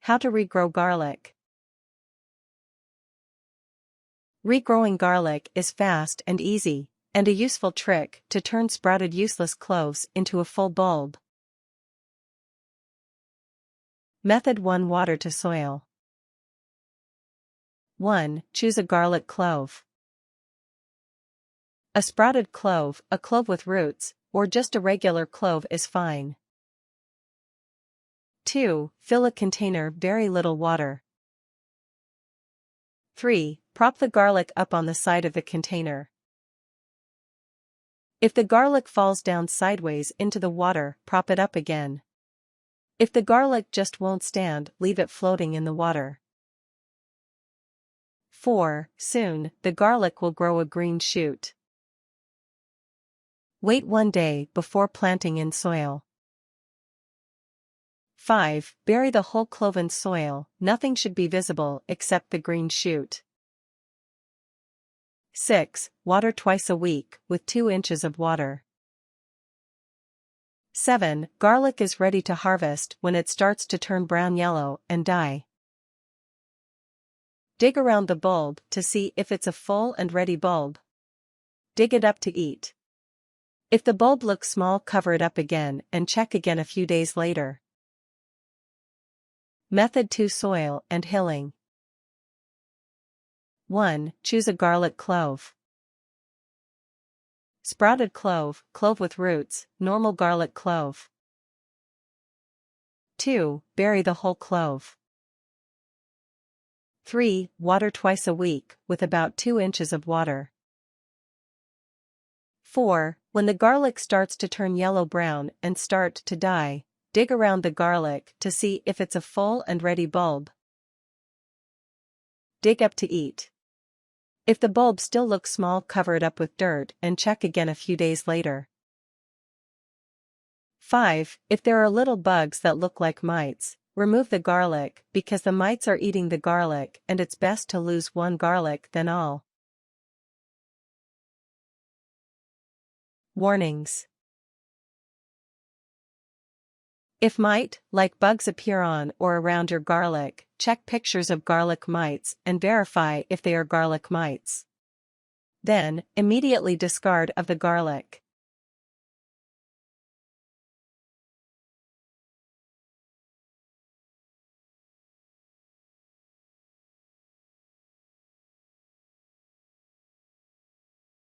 How to regrow garlic. Regrowing garlic is fast and easy, and a useful trick to turn sprouted useless cloves into a full bulb. Method 1. Water to soil. 1. Choose a garlic clove. A sprouted clove, a clove with roots, or just a regular clove is fine. 2. Fill a container very little water. 3. Prop the garlic up on the side of the container. If the garlic falls down sideways into the water, prop it up again. If the garlic just won't stand, leave it floating in the water. 4. Soon, the garlic will grow a green shoot. Wait 1 day before planting in soil. 5. Bury the whole clove in soil, nothing should be visible except the green shoot. 6. Water twice a week, with 2 inches of water. 7. Garlic is ready to harvest when it starts to turn brown-yellow and die. Dig around the bulb to see if it's a full and ready bulb. Dig it up to eat. If the bulb looks small, cover it up again and check again a few days later. Method 2. Soil and hilling. 1. Choose a garlic clove. Sprouted clove, clove with roots, normal garlic clove. 2. Bury the whole clove. 3. Water twice a week, with about 2 inches of water. 4. When the garlic starts to turn yellow-brown and start to die, dig around the garlic to see if it's a full and ready bulb. Dig up to eat. If the bulb still looks small, cover it up with dirt and check again a few days later. 5. If there are little bugs that look like mites, remove the garlic because the mites are eating the garlic and it's best to lose one garlic than all. Warnings. If mite-like bugs appear on or around your garlic, check pictures of garlic mites and verify if they are garlic mites. Then, immediately discard of the garlic.